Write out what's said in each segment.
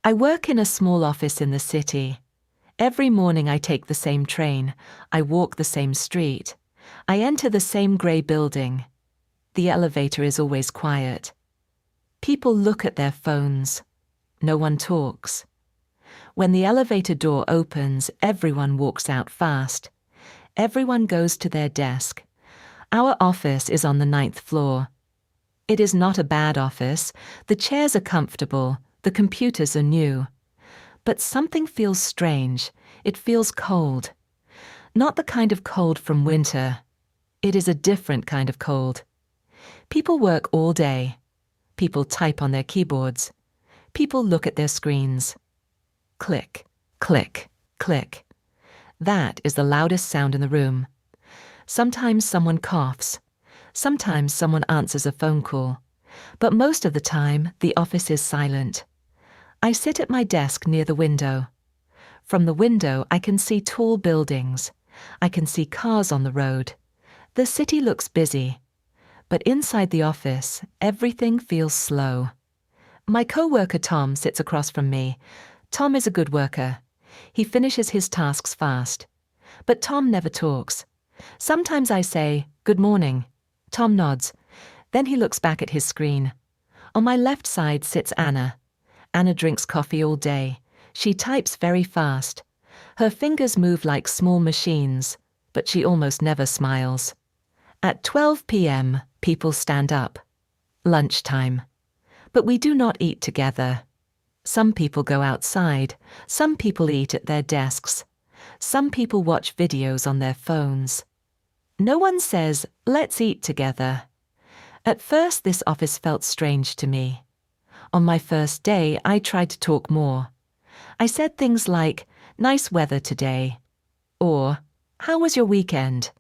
I work in a small office in the city. Every morning I take the same train. I walk the same street. I enter the same grey building. The elevator is always quiet. People look at their phones. No one talks. When the elevator door opens, everyone walks out fast. Everyone goes to their desk. Our office is on the 9th floor. It is not a bad office. The chairs are comfortable. The computers are new. But something feels strange. It feels cold. Not the kind of cold from winter. It is a different kind of cold. People work all day. People type on their keyboards. People look at their screens. Click, click, click. That is the loudest sound in the room. Sometimes someone coughs. Sometimes someone answers a phone call. But most of the time, the office is silent. I sit at my desk near the window. From the window, I can see tall buildings. I can see cars on the road. The city looks busy. But inside the office, everything feels slow. My co-worker Tom sits across from me. Tom is a good worker. He finishes his tasks fast. But Tom never talks. Sometimes I say, "Good morning." Tom nods. Then he looks back at his screen. On my left side sits Anna. Anna drinks coffee all day. She types very fast. Her fingers move like small machines, but she almost never smiles. At 12 p.m., people stand up. Lunchtime. But we do not eat together. Some people go outside. Some people eat at their desks. Some people watch videos on their phones. No one says, "Let's eat together." At first, this office felt strange to me. On my first day, I tried to talk more. I said things like, "Nice weather today," or "How was your weekend?"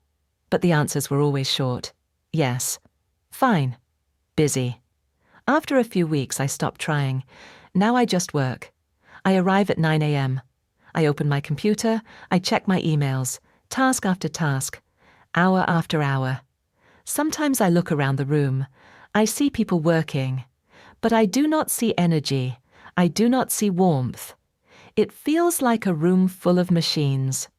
But the answers were always short. "Yes." "Fine." "Busy." After a few weeks, I stopped trying. Now I just work. I arrive at 9 a.m. I open my computer, I check my emails, task after task, hour after hour. Sometimes I look around the room. I see people working. But I do not see energy. I do not see warmth. It feels like a room full of machines.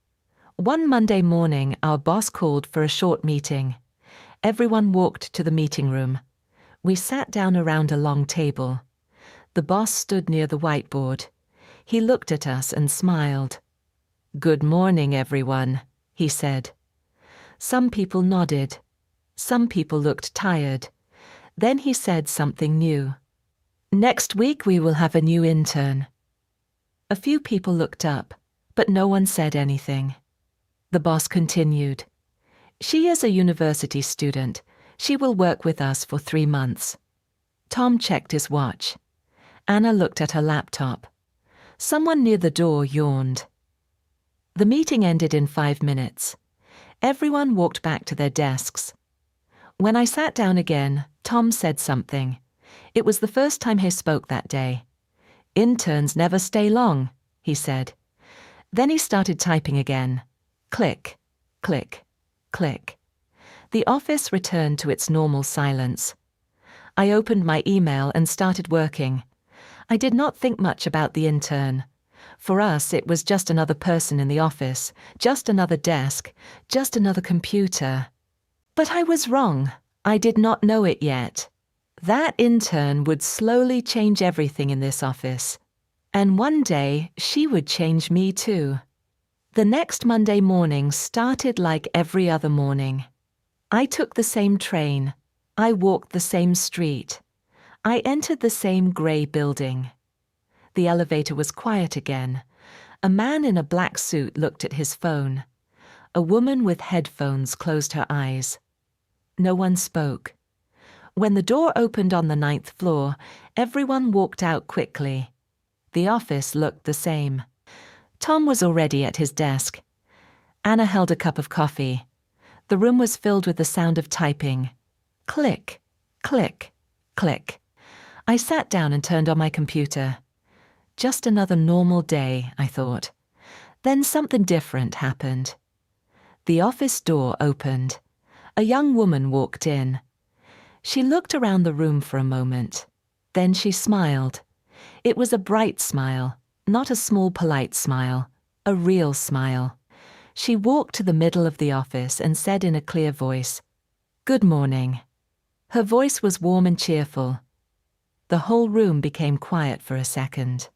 One Monday morning, our boss called for a short meeting. Everyone walked to the meeting room. We sat down around a long table. The boss stood near the whiteboard. He looked at us and smiled. "Good morning, everyone," he said. Some people nodded. Some people looked tired. Then he said something new. "Next week we will have a new intern." A few people looked up, but no one said anything. The boss continued. "She is a university student. She will work with us for 3 months." Tom checked his watch. Anna looked at her laptop. Someone near the door yawned. The meeting ended in 5 minutes. Everyone walked back to their desks. When I sat down again, Tom said something. It was the first time he spoke that day. "Interns never stay long," he said. Then he started typing again. Click, click, click. The office returned to its normal silence. I opened my email and started working. I did not think much about the intern. For us, it was just another person in the office, just another desk, just another computer. But I was wrong. I did not know it yet. That intern would slowly change everything in this office. And one day, she would change me too. The next Monday morning started like every other morning. I took the same train. I walked the same street. I entered the same grey building. The elevator was quiet again. A man in a black suit looked at his phone. A woman with headphones closed her eyes. No one spoke. When the door opened on the 9th floor, everyone walked out quickly. The office looked the same. Tom was already at his desk. Anna held a cup of coffee. The room was filled with the sound of typing. Click, click, click. I sat down and turned on my computer. Just another normal day, I thought. Then something different happened. The office door opened. A young woman walked in. She looked around the room for a moment. Then she smiled. It was a bright smile, not a small polite smile, a real smile. She walked to the middle of the office and said in a clear voice, "Good morning." Her voice was warm and cheerful. The whole room became quiet for a second.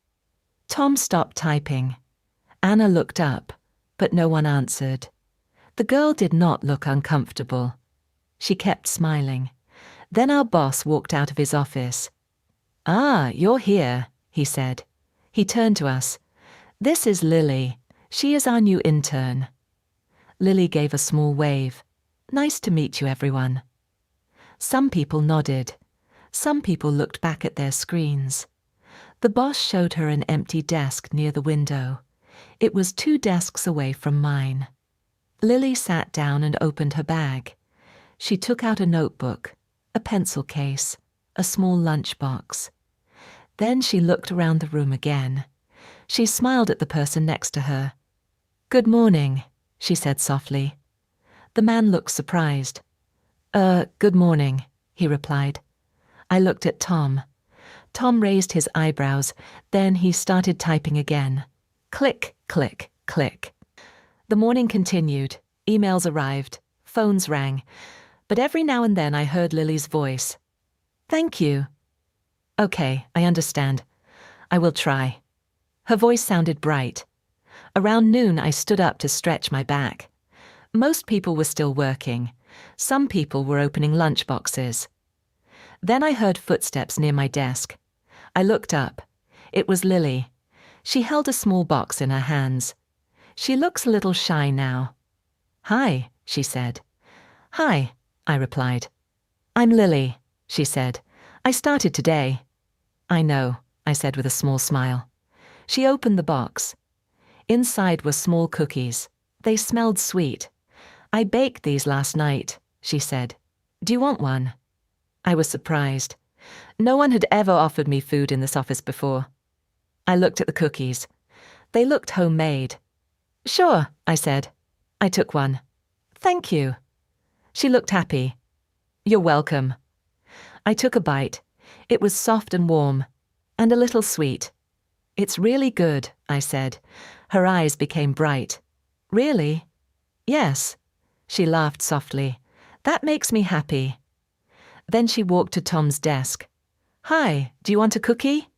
Tom stopped typing. Anna looked up, but no one answered. The girl did not look uncomfortable. She kept smiling. Then our boss walked out of his office. "Ah, you're here," he said. He turned to us. "This is Lily. She is our new intern." Lily gave a small wave. "Nice to meet you, everyone." Some people nodded. Some people looked back at their screens. The boss showed her an empty desk near the window. It was 2 desks away from mine. Lily sat down and opened her bag. She took out a notebook, a pencil case, a small lunchbox. Then she looked around the room again. She smiled at the person next to her. "Good morning," she said softly. The man looked surprised. Good morning," he replied. I looked at Tom. Tom raised his eyebrows, then he started typing again. Click, click, click. The morning continued. Emails arrived. Phones rang. But every now and then I heard Lily's voice. "Thank you." "Okay, I understand. I will try." Her voice sounded bright. Around noon I stood up to stretch my back. Most people were still working. Some people were opening lunch boxes. Then I heard footsteps near my desk. I looked up. It was Lily. She held a small box in her hands. She looks a little shy now. "Hi," she said. "Hi," I replied. "I'm Lily," she said. "I started today." "I know," I said with a small smile. She opened the box. Inside were small cookies. They smelled sweet. "I baked these last night," she said. "Do you want one?" I was surprised. No one had ever offered me food in this office before. I looked at the cookies. They looked homemade. "Sure," I said. I took one. "Thank you." She looked happy. "You're welcome." I took a bite. It was soft and warm, and a little sweet. "It's really good," I said. Her eyes became bright. "Really?" "Yes." She laughed softly. "That makes me happy." Then she walked to Tom's desk. "Hi, do you want a cookie?"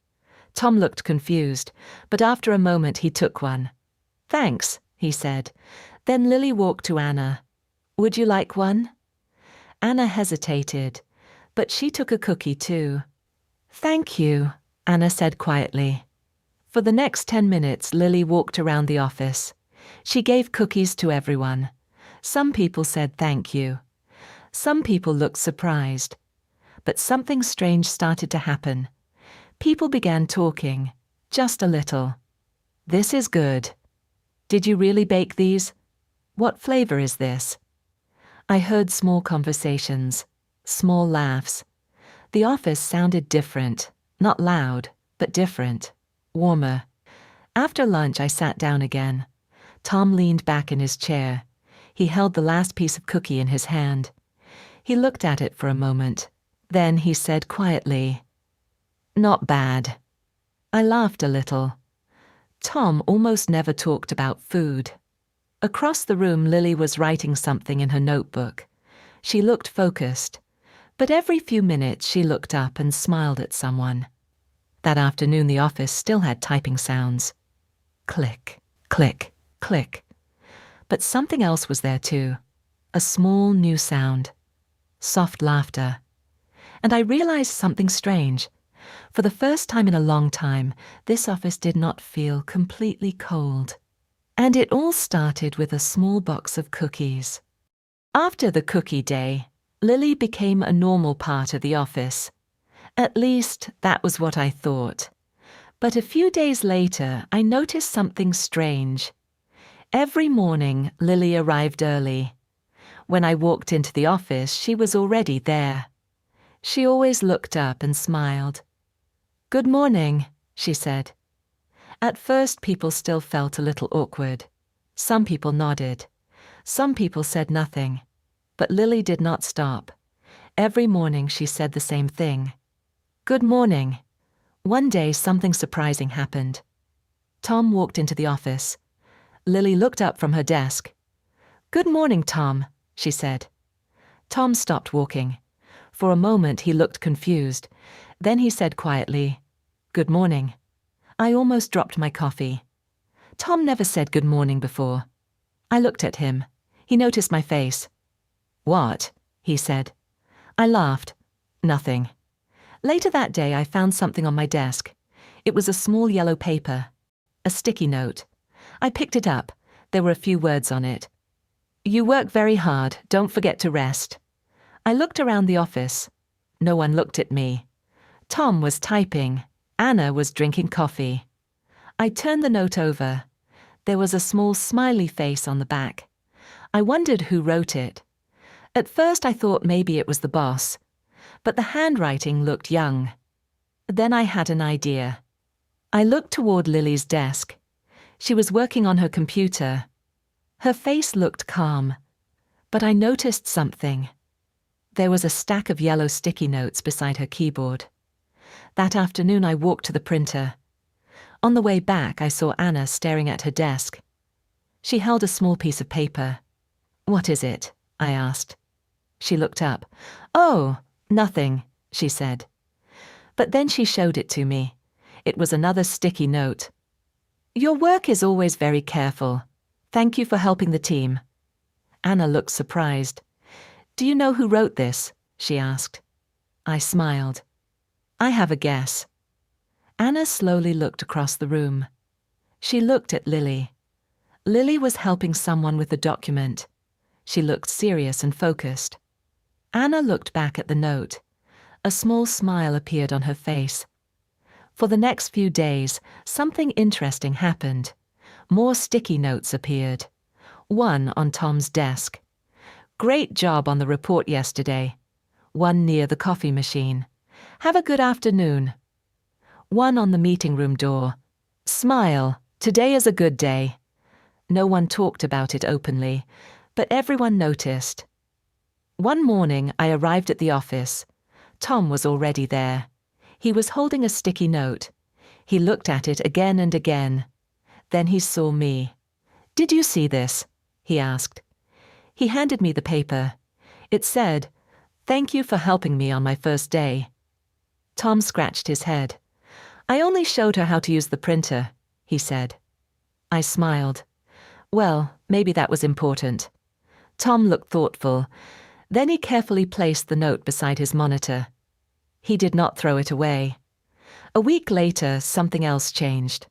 Tom looked confused, but after a moment he took one. "Thanks," he said. Then Lily walked to Anna. "Would you like one?" Anna hesitated, but she took a cookie too. "Thank you," Anna said quietly. For the next 10 minutes, Lily walked around the office. She gave cookies to everyone. Some people said thank you. Some people looked surprised. But something strange started to happen. People began talking, just a little. "This is good." "Did you really bake these?" "What flavor is this?" I heard small conversations, small laughs. The office sounded different, not loud, but different, warmer. After lunch, I sat down again. Tom leaned back in his chair. He held the last piece of cookie in his hand. He looked at it for a moment. Then he said quietly, "Not bad." I laughed a little. Tom almost never talked about food. Across the room, Lily was writing something in her notebook. She looked focused, but every few minutes she looked up and smiled at someone. That afternoon, the office still had typing sounds. Click, click, click. But something else was there too. A small new sound. Soft laughter. And I realized something strange. For the first time in a long time, this office did not feel completely cold. And it all started with a small box of cookies. After the cookie day, Lily became a normal part of the office. At least, that was what I thought. But a few days later, I noticed something strange. Every morning, Lily arrived early. When I walked into the office, she was already there. She always looked up and smiled. "Good morning," she said. At first, people still felt a little awkward. Some people nodded. Some people said nothing. But Lily did not stop. Every morning she said the same thing. "Good morning. One day, something surprising happened. Tom walked into the office. Lily looked up from her desk. "Good morning, Tom," she said. Tom stopped walking. For a moment he looked confused. Then he said quietly, "Good morning." I almost dropped my coffee. Tom never said good morning before. I looked at him. He noticed my face. "What?" he said. I laughed. "Nothing." Later that day I found something on my desk. It was a small yellow paper. A sticky note. I picked it up. There were a few words on it. "You work very hard. Don't forget to rest." I looked around the office. No one looked at me. Tom was typing. Anna was drinking coffee. I turned the note over. There was a small smiley face on the back. I wondered who wrote it. At first I thought maybe it was the boss, but the handwriting looked young. Then I had an idea. I looked toward Lily's desk. She was working on her computer. Her face looked calm, but I noticed something. There was a stack of yellow sticky notes beside her keyboard. That afternoon I walked to the printer. On the way back I saw Anna staring at her desk. She held a small piece of paper. "What is it?" I asked. She looked up. "Oh, nothing," she said. But then she showed it to me. It was another sticky note. "Your work is always very careful. Thank you for helping the team." Anna looked surprised. "Do you know who wrote this?" she asked. I smiled. "I have a guess." Anna slowly looked across the room. She looked at Lily. Lily was helping someone with a document. She looked serious and focused. Anna looked back at the note. A small smile appeared on her face. For the next few days, something interesting happened. More sticky notes appeared. One on Tom's desk. "Great job on the report yesterday." One near the coffee machine. "Have a good afternoon." One on the meeting room door. "Smile. Today is a good day." No one talked about it openly, but everyone noticed. One morning I arrived at the office. Tom was already there. He was holding a sticky note. He looked at it again and again. Then he saw me. "Did you see this?" he asked. He handed me the paper. It said, "Thank you for helping me on my first day." Tom scratched his head. "I only showed her how to use the printer," he said. I smiled. Well, maybe that was important. Tom looked thoughtful. Then he carefully placed the note beside his monitor. He did not throw it away. A week later, something else changed.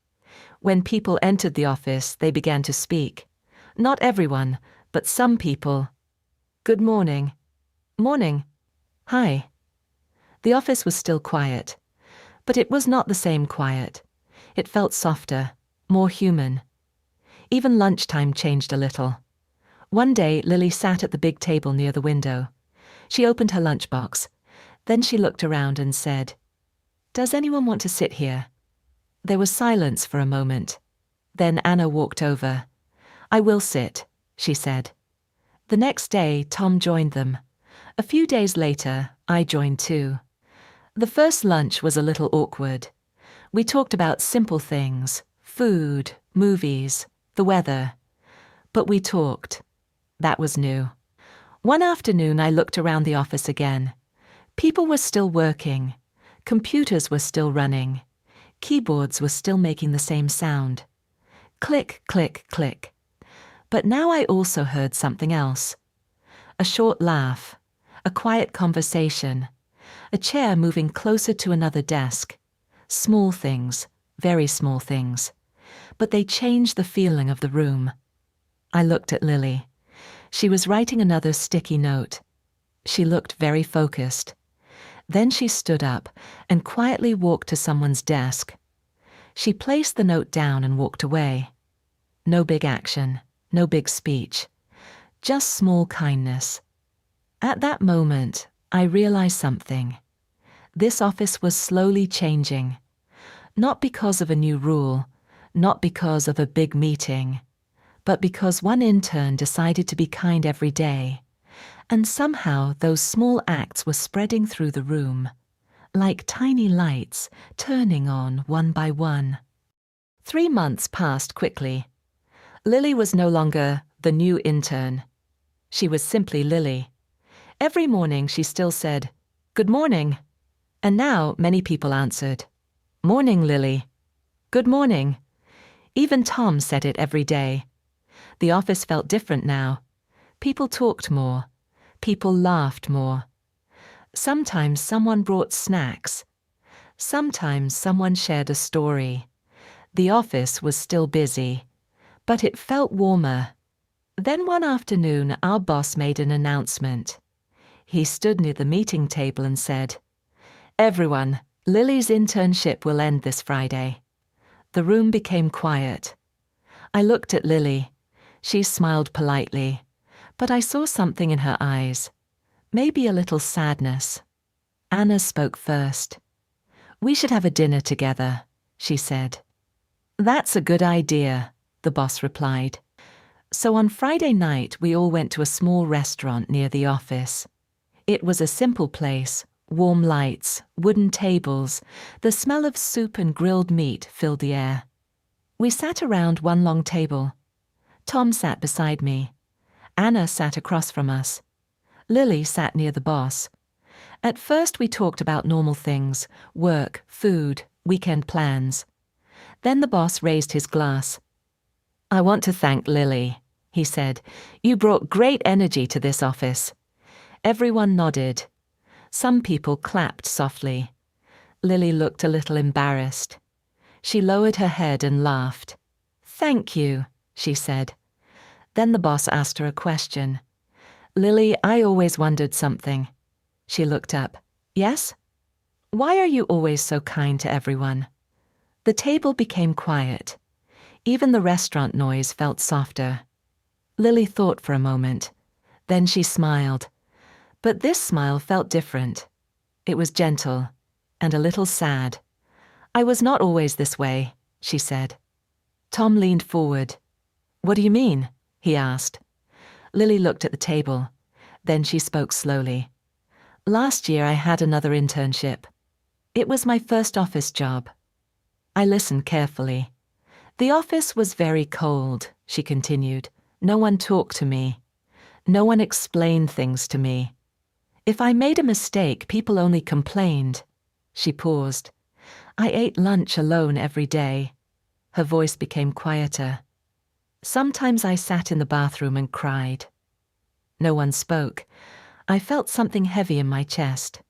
When people entered the office, they began to speak. Not everyone, but some people. "Good morning." "Morning." "Hi." The office was still quiet. But it was not the same quiet. It felt softer, more human. Even lunchtime changed a little. One day, Lily sat at the big table near the window. She opened her lunchbox. Then she looked around and said, "Does anyone want to sit here?" There was silence for a moment. Then Anna walked over. "I will sit," she said. The next day, Tom joined them. A few days later, I joined too. The first lunch was a little awkward. We talked about simple things, food, movies, the weather. But we talked. That was new. One afternoon I looked around the office again. People were still working. Computers were still running. Keyboards were still making the same sound. Click, click, click. But now I also heard something else. A short laugh. A quiet conversation. A chair moving closer to another desk. Small things, very small things. But they changed the feeling of the room. I looked at Lily. She was writing another sticky note. She looked very focused. Then she stood up and quietly walked to someone's desk. She placed the note down and walked away. No big action, no big speech. Just small kindness. At that moment, I realized something. This office was slowly changing. Not because of a new rule, not because of a big meeting, but because one intern decided to be kind every day. And somehow those small acts were spreading through the room. like tiny lights turning on one by one. 3 months passed quickly. Lily was no longer the new intern. She was simply Lily. Every morning she still said, "Good morning." And now many people answered, "Morning, Lily." "Good morning." Even Tom said it every day. The office felt different now. People talked more. People laughed more. Sometimes someone brought snacks. Sometimes someone shared a story. The office was still busy, but it felt warmer. Then one afternoon, our boss made an announcement. He stood near the meeting table and said, "Everyone, Lily's internship will end this Friday." The room became quiet. I looked at Lily. She smiled politely, but I saw something in her eyes, maybe a little sadness. Anna spoke first. "We should have a dinner together," she said. "That's a good idea," the boss replied. So on Friday night, we all went to a small restaurant near the office. It was a simple place, warm lights, wooden tables, the smell of soup and grilled meat filled the air. We sat around one long table. Tom sat beside me. Anna sat across from us. Lily sat near the boss. At first we talked about normal things, work, food, weekend plans. Then the boss raised his glass. "I want to thank Lily," he said. "You brought great energy to this office." Everyone nodded. Some people clapped softly. Lily looked a little embarrassed. She lowered her head and laughed. "Thank you," she said. Then the boss asked her a question. "Lily, I always wondered something." She looked up. "Yes? Why are you always so kind to everyone?" The table became quiet. Even the restaurant noise felt softer. Lily thought for a moment. Then she smiled. But this smile felt different. It was gentle and a little sad. "I was not always this way," she said. Tom leaned forward. "What do you mean?" he asked. Lily looked at the table. Then she spoke slowly. "Last year I had another internship. It was my first office job." I listened carefully. "The office was very cold," she continued. "No one talked to me. No one explained things to me. If I made a mistake, people only complained." She paused. "I ate lunch alone every day." Her voice became quieter. "Sometimes I sat in the bathroom and cried." No one spoke. I felt something heavy in my chest.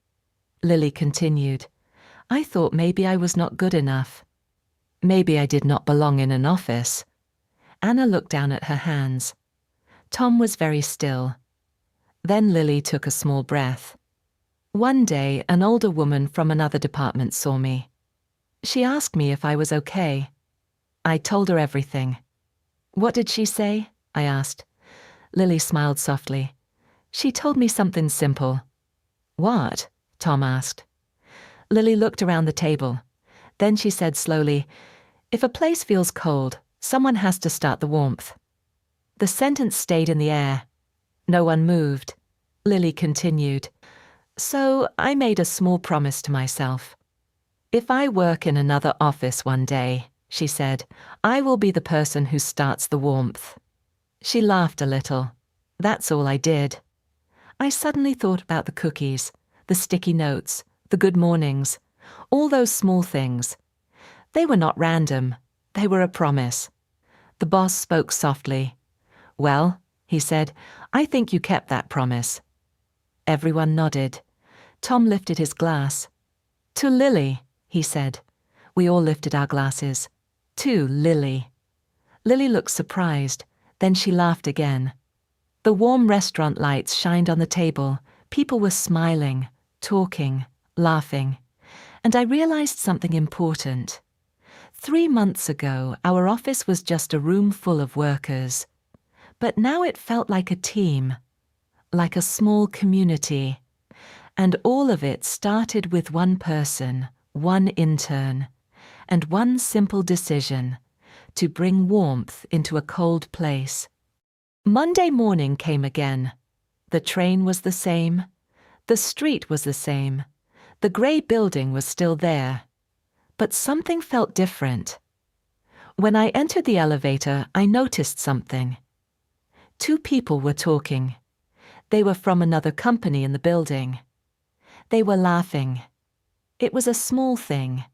Lily continued. "I thought maybe I was not good enough. Maybe I did not belong in an office." Anna looked down at her hands. Tom was very still. Then Lily took a small breath. One day, an older woman from another department saw me. She asked me if I was okay. I told her everything. "What did she say?" I asked. Lily smiled softly. "She told me something simple." "What?" Tom asked. Lily looked around the table. Then she said slowly, "If a place feels cold, someone has to start the warmth." The sentence stayed in the air. No one moved. Lily continued. "So I made a small promise to myself. If I work in another office one day," she said, "I will be the person who starts the warmth." She laughed a little. That's all I did. I suddenly thought about the cookies, the sticky notes, the good mornings, all those small things. They were not random. They were a promise. The boss spoke softly. "Well," he said, "I think you kept that promise." Everyone nodded. Tom lifted his glass. "To Lily," he said. We all lifted our glasses. "To Lily." Lily looked surprised. Then she laughed again. The warm restaurant lights shined on the table. People were smiling, talking, laughing. And I realized something important. 3 months ago, our office was just a room full of workers. But now it felt like a team, like a small community. And all of it started with one person, one intern, and one simple decision: to bring warmth into a cold place. Monday morning came again. The train was the same. The street was the same. The grey building was still there, but something felt different. When I entered the elevator, I noticed something. 2 people were talking. They were from another company in the building. They were laughing. It was a small thing,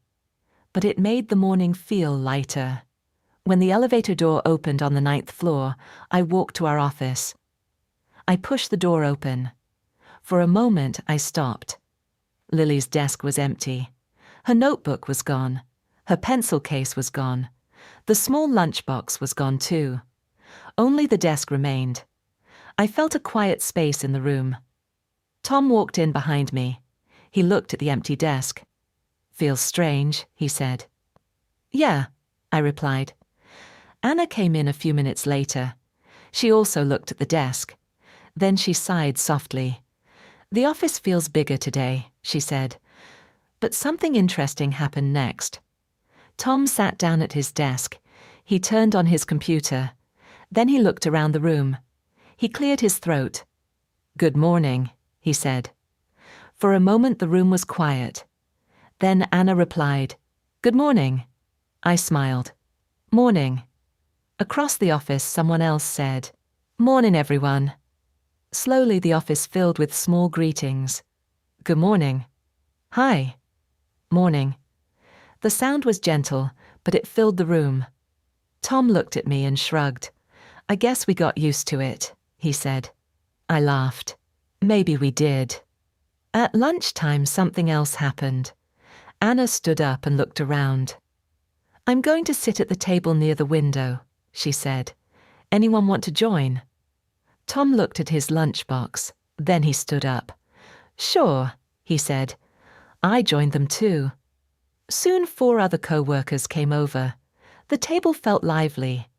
but it made the morning feel lighter. When the elevator door opened on the 9th floor, I walked to our office. I pushed the door open. For a moment, I stopped. Lily's desk was empty. Her notebook was gone. Her pencil case was gone. The small lunchbox was gone too. Only the desk remained. I felt a quiet space in the room. Tom walked in behind me. He looked at the empty desk. "Feels strange," he said. "Yeah," I replied. Anna came in a few minutes later. She also looked at the desk. Then she sighed softly. "The office feels bigger today," she said. But something interesting happened next. Tom sat down at his desk. He turned on his computer. Then he looked around the room. He cleared his throat. "Good morning," he said. For a moment the room was quiet. Then Anna replied, "Good morning." I smiled. "Morning." Across the office someone else said, "Morning, everyone." Slowly the office filled with small greetings. "Good morning." "Hi." "Morning." The sound was gentle, but it filled the room. Tom looked at me and shrugged. "I guess we got used to it," he said. I laughed. Maybe we did. At lunchtime, something else happened. Anna stood up and looked around. "I'm going to sit at the table near the window," she said. "Anyone want to join?" Tom looked at his lunchbox. Then he stood up. "Sure," he said. I joined them too. Soon 4 other co-workers came over. The table felt lively.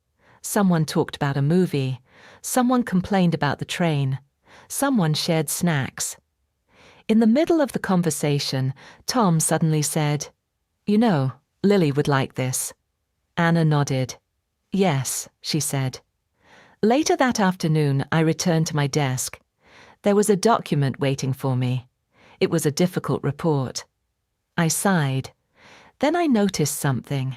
Someone talked about a movie. Someone complained about the train. Someone shared snacks. In the middle of the conversation, Tom suddenly said, "You know, Lily would like this." Anna nodded. "Yes," she said. Later that afternoon, I returned to my desk. There was a document waiting for me. It was a difficult report. I sighed. Then I noticed something.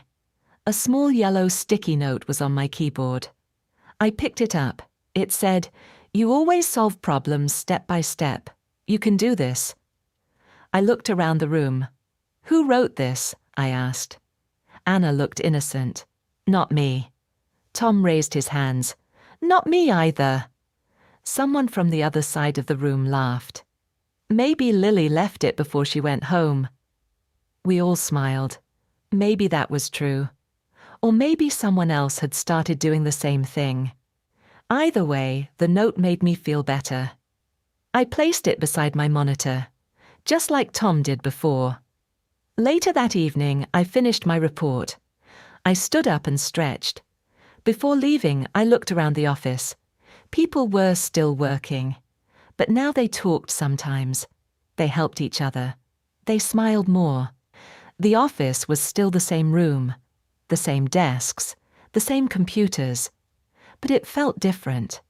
A small yellow sticky note was on my keyboard. I picked it up. It said, "You always solve problems step by step. You can do this." I looked around the room. "Who wrote this?" I asked. Anna looked innocent. "Not me." Tom raised his hands. "Not me either." Someone from the other side of the room laughed. "Maybe Lily left it before she went home." We all smiled. Maybe that was true. Or maybe someone else had started doing the same thing. Either way, the note made me feel better. I placed it beside my monitor, just like Tom did before. Later that evening, I finished my report. I stood up and stretched. Before leaving, I looked around the office. People were still working, but now they talked sometimes. They helped each other. They smiled more. The office was still the same room, the same desks, the same computers, but it felt different,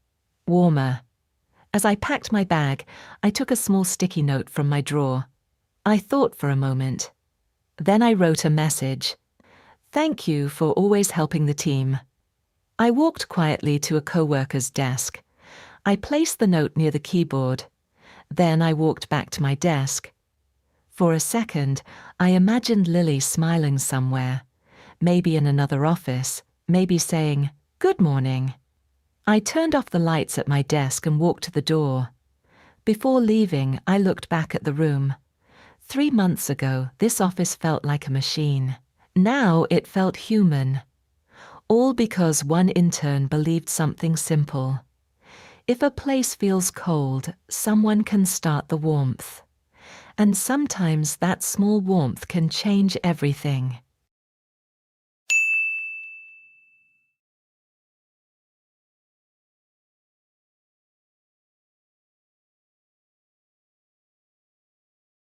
warmer. As I packed my bag, I took a small sticky note from my drawer. I thought for a moment. Then I wrote a message. "Thank you for always helping the team." I walked quietly to a co-worker's desk. I placed the note near the keyboard. Then I walked back to my desk. For a second, I imagined Lily smiling somewhere, maybe in another office, maybe saying, "Good morning." I turned off the lights at my desk and walked to the door. Before leaving, I looked back at the room. 3 months ago, this office felt like a machine. Now it felt human. All because one intern believed something simple. If a place feels cold, someone can start the warmth. And sometimes that small warmth can change everything.